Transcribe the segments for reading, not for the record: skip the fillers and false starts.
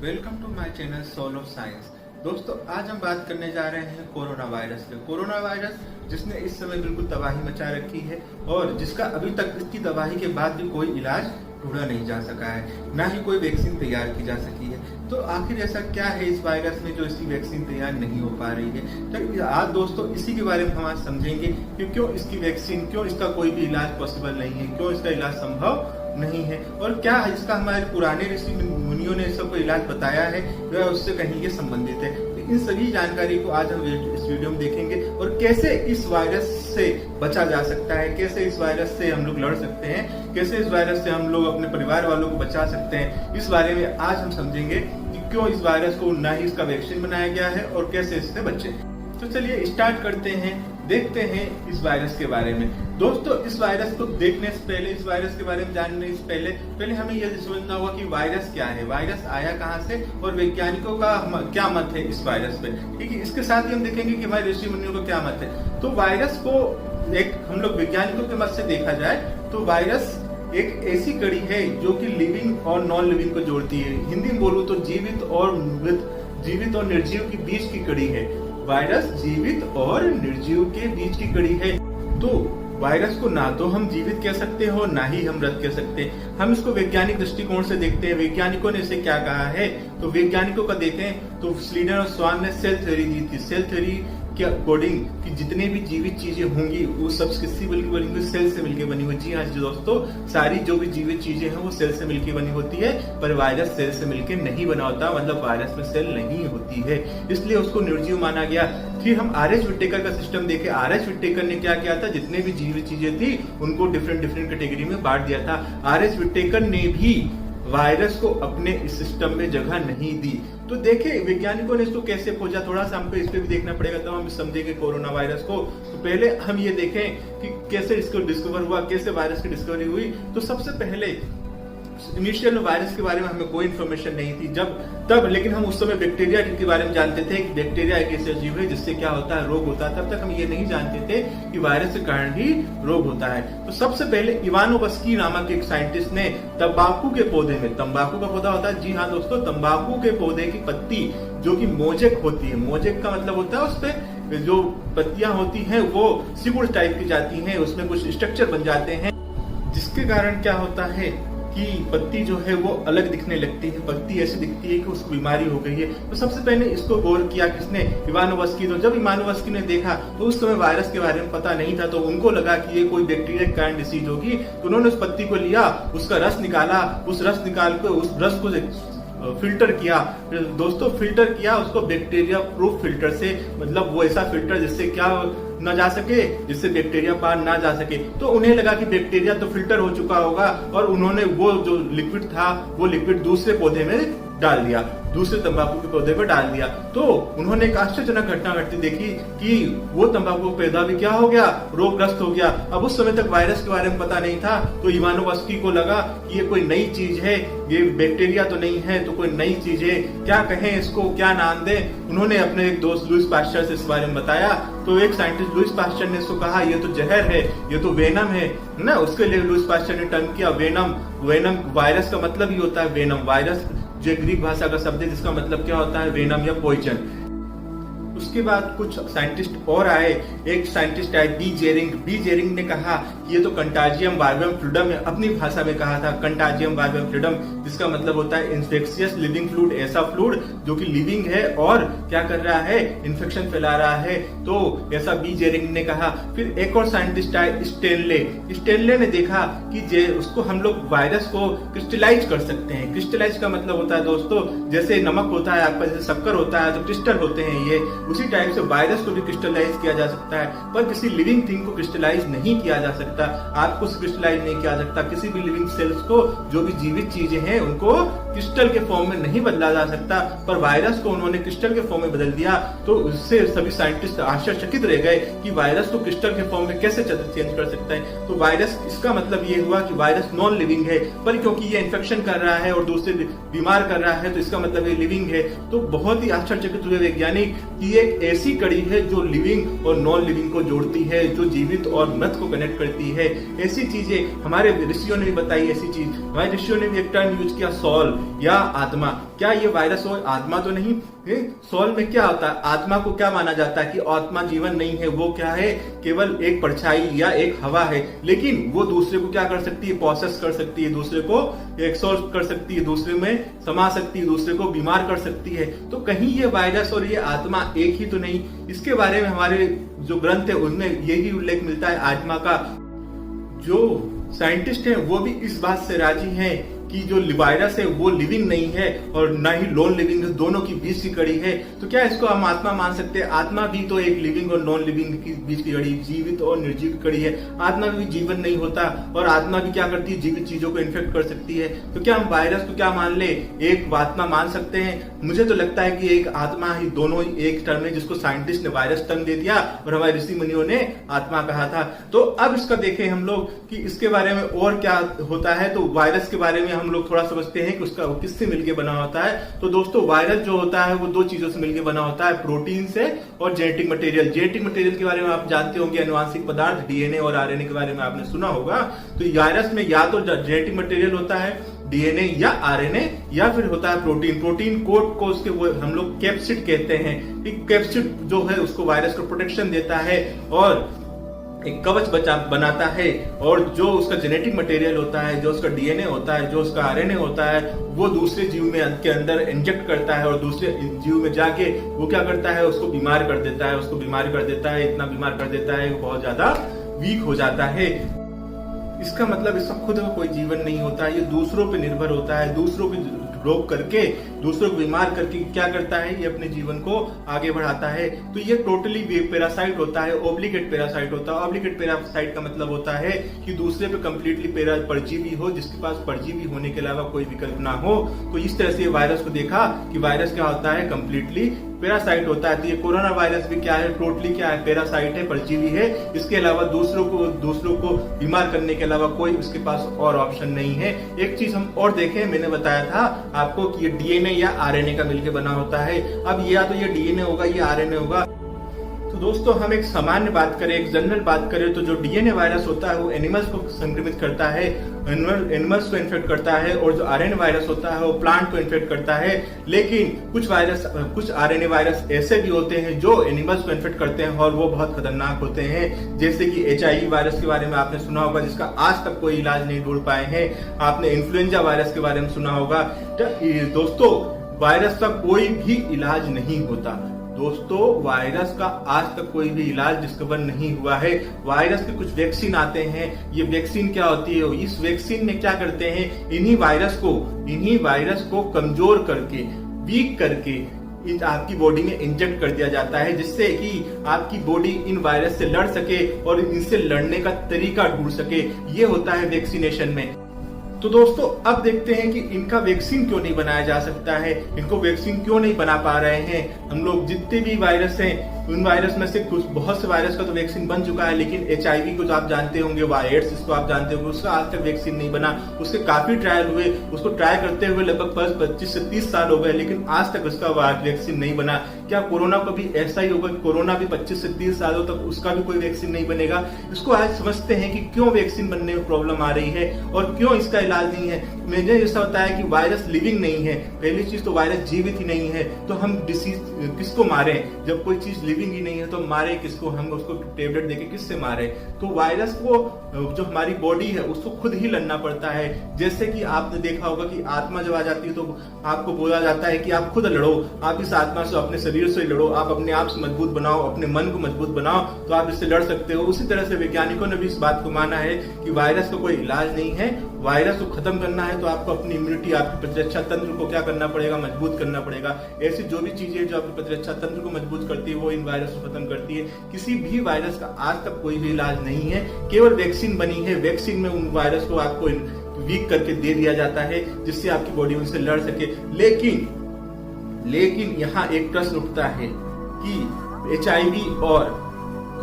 Welcome to my channel soul of science. दोस्तों, आज हम बात करने जा रहे हैं कोरोना वायरस पे। कोरोना वायरस जिसने इस समय बिल्कुल तबाही मचा रखी है और जिसका अभी तक इसकी तबाही के बाद भी कोई इलाज ढूंढा नहीं जा सका है, ना ही कोई वैक्सीन तैयार की जा सकी है। तो आखिर ऐसा क्या है इस वायरस में जो इसकी वैक्सीन तैयार नहीं हो पा रही है? तो आज दोस्तों इसी के बारे में हम आज समझेंगे कि क्यों इसकी वैक्सीन, क्यों इसका कोई भी इलाज पॉसिबल नहीं है, क्यों इसका इलाज संभव नहीं है और क्या इसका हमारे पुराने ऋषि मुनियों ने सबको इलाज बताया है वह उससे कहीं ये संबंधित है। तो इन सभी जानकारी को आज हम इस वीडियो में देखेंगे और कैसे इस वायरस से बचा जा सकता है, कैसे इस वायरस से हम लोग लड़ सकते हैं, कैसे इस वायरस से हम लोग अपने परिवार वालों को बचा सकते हैं। इस बारे में आज हम समझेंगे कि क्यों इस वायरस को ना ही इसका वैक्सीन बनाया गया है और कैसे इससे बचे। तो चलिए स्टार्ट करते हैं, देखते हैं इस वायरस के बारे में। दोस्तों, इस वायरस को देखने से पहले, इस वायरस के बारे में जानने से पहले हमें यह समझना होगा कि वायरस क्या है, वायरस आया कहां से और वैज्ञानिकों का क्या मत है इस वायरस पे। ठीक है, इसके साथ ही हम देखेंगे कि हमारे ऋषि मुनियों का क्या मत है। तो वायरस को एक हम लोग वैज्ञानिकों के मत से देखा जाए तो वायरस एक ऐसी कड़ी है जो कि लिविंग और नॉन लिविंग को जोड़ती है। हिंदी में बोलूं तो जीवित और निर्जीव के बीच की कड़ी है। वायरस जीवित और निर्जीव के बीच की कड़ी है। तो वायरस को ना तो हम जीवित कह सकते हो ना ही हम मृत कह सकते। हम इसको वैज्ञानिक दृष्टिकोण से देखते हैं। वैज्ञानिकों ने इसे क्या कहा है, तो वैज्ञानिकों का देखें तो स्लीडर और स्वान ने सेल थ्योरी दी थी। सेल थ्योरी के अकॉर्डिंग कि जितने भी जीवित चीजें होंगी वो सब किससे मिलकर बनी हुई, सेल से मिलकर बनी हुई। जी हाँ जी दोस्तों, सारी जो भी जीवित चीजें हैं वो सेल से मिलकर बनी होती है, पर वायरस सेल से मिलकर नहीं बना होता, मतलब वायरस में सेल नहीं होती है, इसलिए उसको निर्जीव माना गया। फिर हम आर.एच. विटेकर का सिस्टम देखे। आर.एच. विटेकर ने क्या किया था, जितने भी जीवित चीजें थी उनको डिफरेंट कैटेगरी में बांट दिया था। आर.एच. विटेकर ने भी वायरस को अपने इस सिस्टम में जगह नहीं दी। तो देखे वैज्ञानिकों ने इसको कैसे खोजा, थोड़ा सा हमको इस पे भी देखना पड़ेगा तब हम समझेंगे कोरोना वायरस को। तो पहले हम ये देखें कि कैसे इसको डिस्कवर हुआ, कैसे वायरस की डिस्कवरी हुई। तो सबसे पहले इनिशियल वायरस के बारे में हमें कोई इन्फॉर्मेशन नहीं थी तब, लेकिन हम उस समय बैक्टीरिया के बारे में जानते थे कि बैक्टीरिया एक ऐसा जीव है जिससे क्या होता है, रोग होता है। तब तक हम ये नहीं जानते थे कि वायरस के कारण ही रोग होता है। तो सबसे पहले इवानोवस्की नामक एक साइंटिस्ट ने तंबाकू के पौधे में, तंबाकू का पौधा होता है, जी हाँ दोस्तों, तंबाकू के पौधे की पत्ती जो कि मोजेक होती है, मोजेक का मतलब होता है उस पे जो पत्तियां होती हैं वो सिकुड़ टाइप की जाती हैं, उसमें कुछ स्ट्रक्चर बन जाते हैं, जिसके कारण क्या होता है कि पत्ती जो है वो अलग दिखने लगती है, पत्ती ऐसी दिखती है कि उसको बीमारी हो गई है। तो सबसे पहले इसको गौर किया किसने, इवानोवस्की। तो जब इवानोवस्की ने देखा तो उस समय वायरस के बारे में पता नहीं था, तो उनको लगा कि ये कोई बैक्टीरिया के कारण डिसीज होगी। तो उन्होंने उस पत्ती को लिया, उसका रस निकाला, उस रस को फिल्टर किया। दोस्तों फिल्टर किया उसको बैक्टीरिया प्रूफ फिल्टर से, मतलब वो ऐसा फिल्टर जिससे क्या न जा सके, जिससे बैक्टीरिया पार ना जा सके। तो उन्हें लगा कि बैक्टीरिया तो फिल्टर हो चुका होगा और उन्होंने वो जो लिक्विड था वो लिक्विड दूसरे पौधे में डाल दिया, दूसरे तंबाकू के पौधे पर डाल दिया। तो उन्होंने एक आश्चर्यजनक घटना घटती देखी कि वो तंबाकू का पौधा भी क्या हो गया, रोगग्रस्त हो गया। अब उस समय तक वायरस के बारे में पता नहीं था, तो इवानोवस्की को लगा कि ये कोई नई चीज है, ये बैक्टीरिया तो नहीं है, तो कोई नई चीज है, क्या कहें इसको, क्या नाम दें। उन्होंने अपने एक दोस्त लुईस पास्चर से इस बारे में बताया। तो एक साइंटिस्ट लुईस पास्चर ने इसको कहा ये तो जहर है, ये तो वेनम है ना। उसके लिए लुईस पास्चर ने टर्म किया वेनम। वायरस का मतलब ही होता है वेनम। वायरस जो ग्रीक भाषा का शब्द है जिसका मतलब क्या होता है, वेनम या पॉइजन। उसके बाद कुछ साइंटिस्ट और आए। एक साइंटिस्ट आए बी जेरिंग ने कहा कि ये तो कंटाजियम बार्बियम फ्लूइडम है। अपनी भाषा में कहा था कंटाजियम बार्बियम फ्लूइडम, जिसका मतलब होता है इन्फेक्शियस लिविंग फ्लूइड, ऐसा फ्लूइड जो कि लिविंग है और क्या कर रहा है, इन्फेक्शन फैला रहा है। तो ऐसा बी जेरिंग ने कहा। फिर एक और साइंटिस्ट आए स्टेनले ने देखा कि उसको हम लोग वायरस को क्रिस्टलाइज कर सकते हैं। क्रिस्टलाइज का मतलब होता है दोस्तों, जैसे नमक होता है आपका, जैसे शक्कर होता है तो क्रिस्टल होते हैं, ये उसी टाइप से वायरस को भी क्रिस्टलाइज किया जा सकता है। पर किसी लिविंग थिंग को क्रिस्टलाइज नहीं किया जा सकता। आपको क्रिस्टलाइज नहीं किया जा सकता। किसी भी लिविंग सेल्स को, जो भी जीवित चीजें हैं उनको क्रिस्टल के फॉर्म में नहीं बदला जा सकता, पर वायरस को उन्होंने क्रिस्टल के फॉर्म में बदल दिया। तो उससे सभी साइंटिस्ट आश्चर्यचकित रह गए कि वायरस को क्रिस्टल के फॉर्म में कैसे चेंज कर सकता है। तो वायरस, इसका मतलब ये हुआ कि वायरस नॉन लिविंग है, पर क्योंकि ये इन्फेक्शन कर रहा है और दूसरे बीमार कर रहा है तो इसका मतलब ये लिविंग है। तो बहुत ही आश्चर्यचकित हुए वैज्ञानिक कि ये एक ऐसी कड़ी है जो लिविंग और नॉन लिविंग को जोड़ती है, जो जीवित और मृत को कनेक्ट करती है। ऐसी चीजें हमारे ऋषियों ने भी बताई। ऐसी चीज हमारे ऋषियों ने भी एक टर्म यूज किया, सोल या आत्मा। क्या ये वायरस और आत्मा तो नहीं? सोल में क्या होता है? आत्मा को क्या माना जाता है कि आत्मा जीवन नहीं है, वो क्या है? केवल एक परछाई या एक हवा है, लेकिन वो दूसरे को क्या कर सकती है? प्रोसेस कर सकती है, दूसरे को एक्सॉर्ब कर सकती है, दूसरे में समा सकती है, दूसरे को बीमार कर सकती है। तो कहीं ये वायरस और ये आत्मा एक ही तो नहीं? इसके बारे में हमारे जो ग्रंथ है उनमें यही उल्लेख मिलता है आत्मा का। जो साइंटिस्ट हैं वो भी इस बात से राजी हैं कि जो वायरस है वो लिविंग नहीं है और ना ही नॉन लिविंग, दोनों की बीच की कड़ी है। तो क्या इसको हम आत्मा मान सकते हैं? आत्मा भी तो एक लिविंग और नॉन लिविंग की बीच की कड़ी, जीवित और निर्जीव की कड़ी है। आत्मा भी जीवन नहीं होता और आत्मा भी क्या करती है? जीवित चीजों को इन्फेक्ट कर सकती है। तो क्या हम वायरस को क्या मान ले? एक आत्मा मान सकते हैं? मुझे तो लगता है कि एक आत्मा ही, दोनों एक टर्म है जिसको साइंटिस्ट ने वायरस टर्म दे दिया और हमारे ऋषि मुनियों ने आत्मा कहा था। तो अब इसका देखें हम लोग कि इसके बारे में और क्या होता है। तो वायरस के बारे में हम लोग थोड़ा समझते हैं कि उसका किससे मिलकर बना होता है। तो दोस्तों वायरस जो होता है वो दो चीजों से मिलकर बना होता है, प्रोटीन से और जेनेटिक मटेरियल। जेनेटिक मटेरियल के बारे में आप जानते होंगे, अनुवांशिक पदार्थ, डीएनए और आरएनए के बारे में आपने सुना होगा। तो वायरस में या तो जेनेटिक मटेरियल होता है, डीएनए या आरएनए, या फिर होता है प्रोटीन। प्रोटीन कोड को उसके वो हम लोग कैप्सिड कहते हैं। कैप्सिड जो है उसको वायरस को प्रोटेक्शन देता है और एक कवच बनाता है। और जो उसका जेनेटिक मटेरियल होता है, जो उसका डीएनए होता है, जो उसका आरएनए होता है, वो दूसरे जीव में के अंदर इंजेक्ट करता है और दूसरे जीव में जाके वो क्या करता है? उसको बीमार कर देता है, उसको बीमार कर देता है, इतना बीमार कर देता है वो बहुत ज्यादा वीक हो जाता है। इसका मतलब इसका खुद का कोई जीवन नहीं होता है, ये दूसरों पे निर्भर होता है। दूसरों पे रोग करके, दूसरों को बीमार करके क्या करता है? ये अपने जीवन को आगे बढ़ाता है। तो ये टोटली पैरासाइट होता है, ऑब्लिगेट पैरासाइट होता है। ऑब्लिगेट पैरासाइट का मतलब होता है कि दूसरे पे कंप्लीटली परजीवी हो, जिसके पास परजीवी होने के अलावा कोई विकल्प ना हो। तो इस तरह से वायरस को देखा कि वायरस क्या होता है? कंप्लीटली पैरासाइट होता है। तो ये कोरोना वायरस भी क्या है? टोटली क्या है? पैरासाइट है, परजीवी है। इसके अलावा दूसरों को बीमार करने के अलावा कोई उसके पास और ऑप्शन नहीं है। एक चीज हम और देखें, मैंने बताया था आपको कि ये डीएनए या आरएनए का मिलकर बना होता है। अब या तो ये डीएनए होगा या आरएनए होगा। तो दोस्तों हम एक सामान्य बात करें, एक जनरल बात करें, तो जो डीएनए वायरस होता है वो एनिमल्स को संक्रमित करता है, एनिमल्स को इन्फेक्ट करता है। और जो आरएनए वायरस होता है वो प्लांट को इन्फेक्ट करता है। लेकिन कुछ आरएनए वायरस ऐसे भी होते हैं जो एनिमल्स को इन्फेक्ट करते हैं और वो बहुत खतरनाक होते हैं। जैसे कि HIV वायरस के बारे में आपने सुना होगा, जिसका आज तक कोई इलाज नहीं ढूंढ पाए हैं। आपने इन्फ्लुएंजा वायरस के बारे में सुना होगा। दोस्तों वायरस का कोई भी इलाज नहीं होता। दोस्तों वायरस का आज तक कोई भी इलाज डिस्कवर नहीं हुआ है। वायरस के कुछ वैक्सीन आते हैं। ये वैक्सीन क्या होती है? इस वैक्सीन में क्या करते हैं? इन्हीं वायरस को कमजोर करके, वीक करके आपकी बॉडी में इंजेक्ट कर दिया जाता है, जिससे कि आपकी बॉडी इन वायरस से लड़ सके और इनसे लड़ने का तरीका ढूंढ सके। ये होता है वैक्सीनेशन में। तो दोस्तों अब देखते हैं कि इनका वैक्सीन क्यों नहीं बनाया जा सकता है, इनको वैक्सीन क्यों नहीं बना पा रहे हैं। हम लोग जितने भी वायरस हैं उन वायरस में से कुछ बहुत से वायरस का तो वैक्सीन बन चुका है, लेकिन HIV को जो आप जानते होंगे, एड्स इसको आप जानते होंगे, उसका आज तक वैक्सीन नहीं बना। उसके काफी ट्रायल हुए, उसको ट्राई करते हुए लगभग 25 से 30 साल हो गए, लेकिन आज तक उसका वैक्सीन नहीं बना। क्या कोरोना को भी ऐसा ही होगा? कोरोना भी 25 से 30 सालों तक उसका भी कोई वैक्सीन नहीं बनेगा। इसको आज समझते हैं कि क्यों वैक्सीन बनने में प्रॉब्लम आ रही है और क्यों इसका इलाज नहीं है। मुझे ऐसा होता है कि वायरस लिविंग नहीं है। पहली चीज तो वायरस जीवित ही नहीं है, तो हम डिसीज किसको मारे? जब कोई चीज लिविंग ही नहीं है तो मारे किसको? हम उसको टेबलेट देके किससे मारे? तो वायरस को जो हमारी बॉडी है उसको खुद ही लड़ना पड़ता है। जैसे कि आपने देखा होगा कि आत्मा जब आ जाती है तो आपको बोला जाता है कि आप खुद लड़ो, आप इस आत्मा से, अपने शरीर से लड़ो, आप अपने आप से मजबूत बनाओ, अपने मन को मजबूत बनाओ, तो आप इससे लड़ सकते हो। उसी तरह से वैज्ञानिकों ने भी इस बात को माना है कि वायरस का कोई इलाज नहीं है। वायरस को खत्म करना है तो आपको अपनी इम्यूनिटी, आपकी प्रतिरक्षा तंत्र को क्या करना पड़ेगा? मजबूत करना पड़ेगा। ऐसी जो भी चीजें जो आपकी प्रतिरक्षा तंत्र को मजबूत करती है वो इन वायरस को खत्म करती है। किसी भी वायरस का आज तक कोई भी इलाज नहीं है, केवल वैक्सीन बनी है। वैक्सीन में उन वायरस को आपको वीक करके दे दिया जाता है, जिससे आपकी बॉडी उनसे लड़ सके। लेकिन यहाँ एक प्रश्न उठता है कि HIV और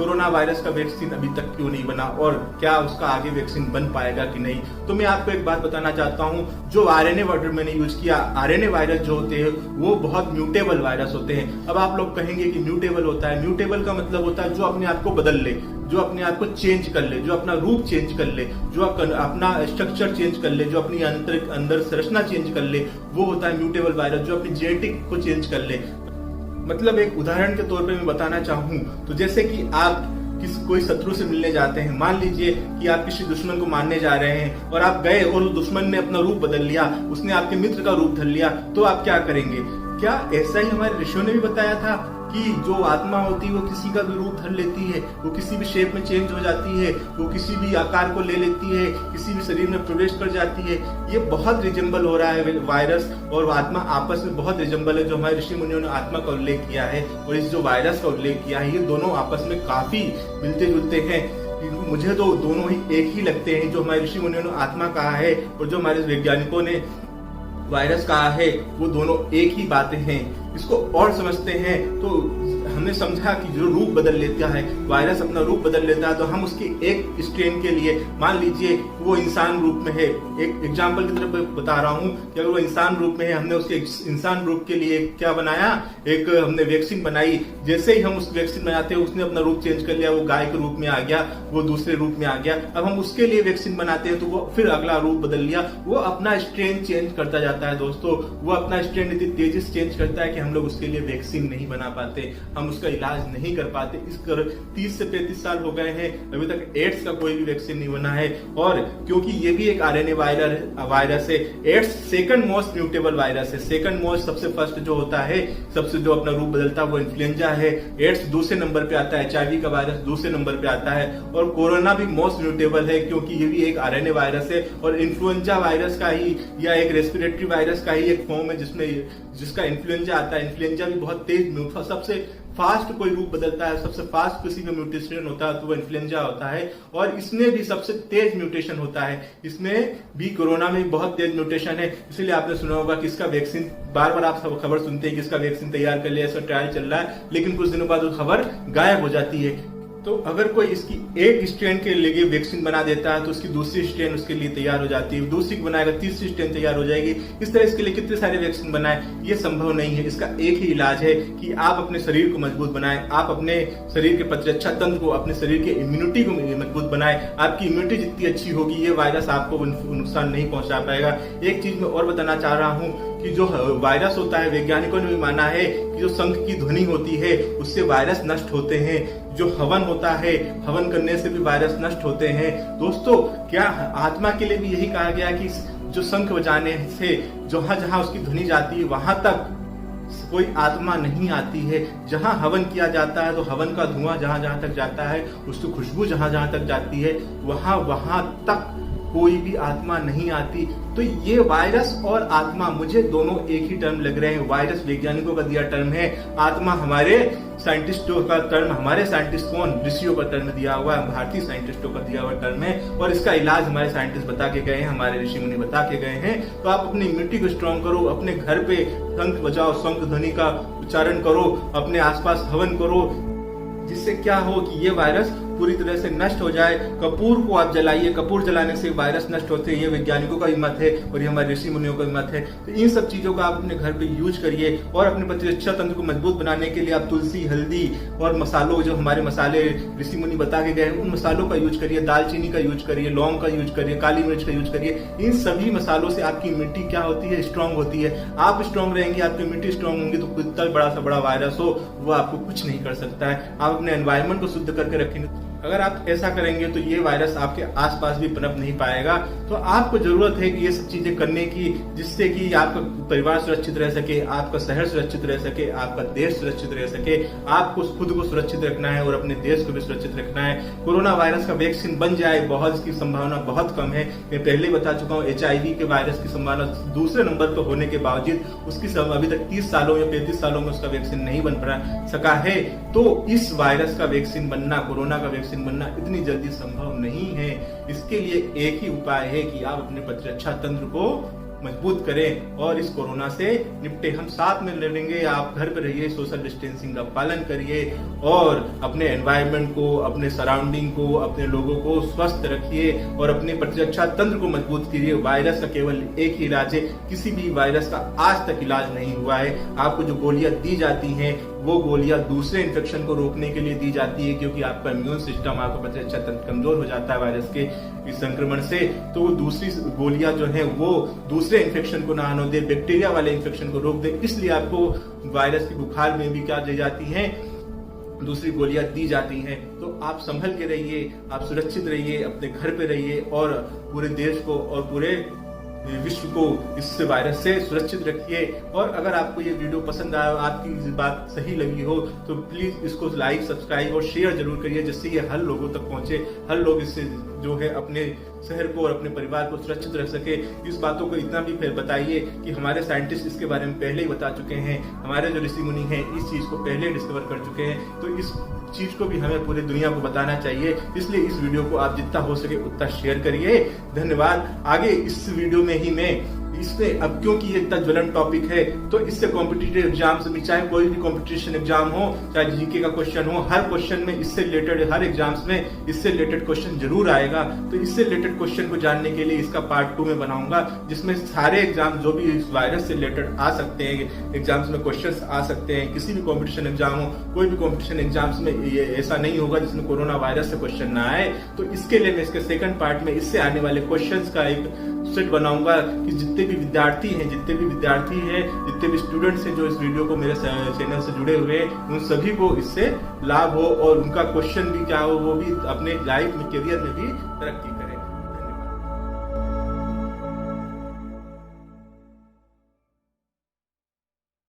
कोरोना वायरस का वैक्सीन अभी तक क्यों नहीं बना और क्या उसका आगे वैक्सीन बन पाएगा कि नहीं। तो मैं आपको एक बात बताना चाहता हूं, जो आरएनए वायरस मैंने यूज किया, आरएनए वायरस जो होते हैं वो बहुत म्यूटेबल वायरस होते हैं। अब आप लोग कहेंगे कि म्यूटेबल होता है, म्यूटेबल का मतलब होता है जो अपने आप को बदल ले, जो अपने आप को चेंज कर ले, जो अपना रूप चेंज कर ले, जो अपना स्ट्रक्चर चेंज कर ले, जो अपनी अंदर संरचना चेंज कर ले, वो होता है म्यूटेबल वायरस, जो अपनी जेनेटिक को चेंज कर ले। मतलब एक उदाहरण के तौर पे मैं बताना चाहूं तो जैसे कि आप कोई शत्रु से मिलने जाते हैं, मान लीजिए कि आप किसी दुश्मन को मारने जा रहे हैं और आप गए और उस दुश्मन ने अपना रूप बदल लिया, उसने आपके मित्र का रूप धर लिया, तो आप क्या करेंगे? क्या ऐसा ही हमारे ऋषियों ने भी बताया था कि जो आत्मा होती है वो किसी का भी रूप धर लेती है, वो किसी भी शेप में चेंज हो जाती है, वो किसी भी आकार को ले लेती है, किसी भी शरीर में प्रवेश कर जाती है। ये बहुत रिजेंबल हो रहा है, वायरस और आत्मा आपस में बहुत रिजेंबल है। जो हमारे ऋषि मुनियों ने आत्मा का उल्लेख किया है और इस जो वायरस का उल्लेख किया है, ये दोनों आपस में काफी मिलते जुलते हैं। मुझे तो दोनों ही एक ही लगते हैं। जो हमारे ऋषि मुनियों ने आत्मा कहा है और जो हमारे वैज्ञानिकों ने वायरस कहा है, वो दोनों एक ही बातें हैं। इसको और समझते हैं तो हमने समझा कि जो रूप बदल लेता है वायरस, अपना रूप बदल लेता है, तो हम उसके एक स्ट्रेन के लिए, मान लीजिए वो इंसान रूप में है, एक एग्जांपल की तरफ बता रहा हूं कि अगर वो इंसान रूप में है, हमने उसके इंसान रूप के लिए क्या बनाया, एक हमने वैक्सीन बनाई। जैसे ही हम उस वैक्सीन बनाते हैं उसने अपना रूप चेंज कर लिया, वो गाय के रूप में आ गया, वो दूसरे रूप में आ गया। अब हम उसके लिए वैक्सीन बनाते हैं तो वो फिर अगला रूप बदल लिया, वो अपना स्ट्रेन चेंज करता जाता है। दोस्तों, वो अपना स्ट्रेन इतनी तेजी से चेंज करता है कि हम लोग उसके लिए वैक्सीन नहीं बना पाते, हम उसका इलाज नहीं कर पाते। इस 30 से 35 साल हो गए हैं, अभी तक एड्स का कोई भी वैक्सीन नहीं बना है। और क्योंकि ये भी एक आरएनए वायरस है, AIDS second most mutable virus है। सेकंड मोस्ट, सबसे फर्स्ट जो होता है, सबसे जो अपना रूप बदलता है वो इन्फ्लुएंजा है। एड्स दूसरे नंबर पे आता है, एचआईवी का वायरस दूसरे नंबर पे आता है, और कोरोना भी मोस्ट म्यूटेबल है क्योंकि ये भी एक आरएनए वायरस है और इन्फ्लुएंजा वायरस का ही या एक रेस्पिरेटरी वायरस का ही एक फॉर्म है जिसका इन्फ्लुएंजा आता है। इन्फ्लुएंजा भी बहुत तेज, सबसे फास्ट कोई रूप बदलता है, सबसे फास्ट किसी का म्यूटेशन होता है तो वो इन्फ्लुएंजा होता है, और इसमें भी सबसे तेज म्यूटेशन होता है। इसमें भी कोरोना में भी बहुत तेज म्यूटेशन है। इसलिए आपने सुना होगा कि इसका वैक्सीन, बार बार आप सब खबर सुनते हैं कि इसका वैक्सीन तैयार कर लिया, इसका ट्रायल चल रहा है, लेकिन कुछ दिनों बाद वो खबर गायब हो जाती है। तो अगर कोई इसकी एक स्ट्रेन के लिए वैक्सीन बना देता है तो उसकी दूसरी स्ट्रेन उसके लिए तैयार हो जाती है, दूसरी की बनाएगा तीसरी स्ट्रेन तैयार हो जाएगी। इस तरह इसके लिए कितने सारे वैक्सीन बनाए, ये संभव नहीं है। इसका एक ही इलाज है कि आप अपने शरीर को मजबूत बनाएं, आप अपने शरीर के प्रतिरक्षा तंत्र को, अपने शरीर के इम्यूनिटी को मजबूत बनाएं। आपकी इम्यूनिटी जितनी अच्छी होगी, ये वायरस आपको नुकसान नहीं पहुंचा पाएगा। एक चीज मैं और बताना चाह रहा हूँ कि जो वायरस होता है, वैज्ञानिकों ने भी माना है कि जो शंख की ध्वनि होती है उससे वायरस नष्ट होते हैं। जो हवन होता है, हवन करने से भी वायरस नष्ट होते हैं। दोस्तों, क्या आत्मा के लिए भी यही कहा गया कि जो शंख बजाने से जहां जहां उसकी ध्वनि जाती है वहां तक कोई आत्मा नहीं आती है। जहां हवन किया जाता है तो हवन का धुआं जहां जहां तक जाता है, उसकी खुशबू जहां जहां तक जाती है, वहां तक कोई भी आत्मा नहीं आती। तो ये वायरस और आत्मा मुझे दोनों एक ही टर्म लग रहे हैं। वायरस वैज्ञानिकों का दिया टर्म है, आत्मा हमारे साइंटिस्टों का टर्म, हमारे साइंटिस्ट कौन, ऋषियों का टर्म दिया हुआ है, भारतीय साइंटिस्टों का दिया हुआ टर्म है, और इसका इलाज हमारे साइंटिस्ट बता के गए हैं, हमारे ऋषि मुनि बता के गए हैं। तो आप अपनी इम्यूनिटी को स्ट्रॉन्ग करो, अपने घर पे शंख बजाओ, शंख ध्वनि का उच्चारण करो, अपने आसपास हवन करो, जिससे क्या हो कि ये वायरस पूरी तरह से नष्ट हो जाए। कपूर को आप जलाइए, कपूर जलाने से वायरस नष्ट होते हैं, ये वैज्ञानिकों का भी मत है और ये हमारे ऋषि मुनियों का भी मत है। तो इन सब चीजों का आप अपने घर पे यूज करिए, और अपने प्रतिरक्षा तंत्र को मजबूत बनाने के लिए आप तुलसी, हल्दी और मसालों, जो हमारे मसाले ऋषि मुनि बता के गए हैं, उन मसालों का यूज करिए, दालचीनी का यूज करिए, लौंग का यूज करिए, काली मिर्च का यूज करिए। इन सभी मसालों से आपकी इम्यूनिटी क्या होती है, स्ट्रांग होती है। आप स्ट्रांग रहेंगे, आपकी इम्यूनिटी स्ट्रांग होंगी, तो कितना बड़ा सा बड़ा वायरस हो वो आपको कुछ नहीं कर सकता है। आप अपने एनवायरमेंट को शुद्ध करके रखेंगे, अगर आप ऐसा करेंगे तो ये वायरस आपके आसपास भी पनप नहीं पाएगा। तो आपको जरूरत है कि ये सब चीजें करने की, जिससे कि आपका परिवार सुरक्षित रह सके, आपका शहर सुरक्षित रह सके, आपका देश सुरक्षित रह सके। आपको खुद को सुरक्षित रखना है और अपने देश को भी सुरक्षित रखना है। कोरोना वायरस का वैक्सीन बन जाए, बहुत इसकी संभावना बहुत कम है। मैं पहले बता चुका हूँ, एचआईवी के वायरस की संभावना दूसरे नंबर पर होने के बावजूद उसकी अभी तक 30 सालों या 35 सालों में उसका वैक्सीन नहीं बन सका है। तो इस वायरस का वैक्सीन बनना, कोरोना का वैक्सीन बनना इतनी जल्दी संभव नहीं है। इसके लिए एक ही उपाय है कि आप अपने प्रतिरक्षा तंत्र को मजबूत करें और इस कोरोना से निपटे। हम साथ में लड़ेंगे। आप घर पर रहिए, सोशल डिस्टेंसिंग का पालन करिए और अपने एनवायरनमेंट को, अपने सराउंडिंग को, अपने लोगों को स्वस्थ रखिए और अपने प्रतिरक्षा तंत्र को मजबूत कीजिए। वायरस का केवल एक ही इलाज है, किसी भी वायरस का आज तक इलाज नहीं हुआ है। आपको जो गोलियां दी जाती हैं वो गोलियां दूसरे इन्फेक्शन को रोकने के लिए दी जाती है, क्योंकि आपका इम्यून सिस्टम, आपका प्रतिरक्षा तंत्र कमजोर हो जाता है वायरस के इस संक्रमण से। तो दूसरी गोलियां जो है वो दूसरे इन्फेक्शन को ना आने दे, बैक्टीरिया वाले इन्फेक्शन को रोक दे। इसलिए आपको वायरस की बुखार में भी क्या दी जाती है, दूसरी गोलियां दी जाती हैं। तो आप संभल के रहिए, आप सुरक्षित रहिए, अपने घर पे रहिए और पूरे देश को और पूरे विश्व को इस वायरस से सुरक्षित रखिए। और अगर आपको ये वीडियो पसंद आया, आपकी बात सही लगी हो, तो प्लीज इसको लाइक, सब्सक्राइब और शेयर जरूर करिए, जिससे ये हर लोगों तक पहुंचे, हर लोग इससे जो है अपने शहर को और अपने परिवार को सुरक्षित रख सके। इस बातों को इतना भी फिर बताइए कि हमारे साइंटिस्ट इसके बारे में पहले ही बता चुके हैं, हमारे जो ऋषि मुनि हैं इस चीज को पहले डिस्कवर कर चुके हैं। तो इस चीज को भी हमें पूरी दुनिया को बताना चाहिए, इसलिए इस वीडियो को आप जितना हो सके उतना शेयर करिए। धन्यवाद। आगे इस वीडियो में ही मैं इसमें, अब क्योंकि ये इतना ज्वलन टॉपिक है, तो इससे कॉम्पिटिटिव एग्जाम्स में, चाहे कोई भी कॉम्पिटिशन एग्जाम हो, चाहे जीके का क्वेश्चन हो, हर क्वेश्चन में इससे रिलेटेड, हर एग्जाम्स में इससे रिलेटेड क्वेश्चन जरूर आएगा। तो इससे रिलेटेड क्वेश्चन को जानने के लिए इसका पार्ट 2 में बनाऊंगा, जिसमें सारे एग्जाम जो भी इस वायरस से रिलेटेड आ सकते हैं, एग्जाम्स में क्वेश्चन आ सकते हैं, किसी भी कॉम्पिटिशन एग्जाम हो, कोई भी कॉम्पिटिशन एग्जाम्स में ये ऐसा नहीं होगा जिसमें कोरोना वायरस से क्वेश्चन ना आए। तो इसके लिए मैं इसके सेकंड पार्ट में इससे आने वाले क्वेश्चंस का एक सेट बनाऊंगा कि जितने भी विद्यार्थी हैं, जितने भी स्टूडेंट्स हैं जो इस वीडियो को मेरे चैनल से जुड़े हुए हैं, उन सभी को इससे लाभ हो और उनका क्वेश्चन भी क्या हो, वो भी अपने लाइफ में, करियर में भी तरक्की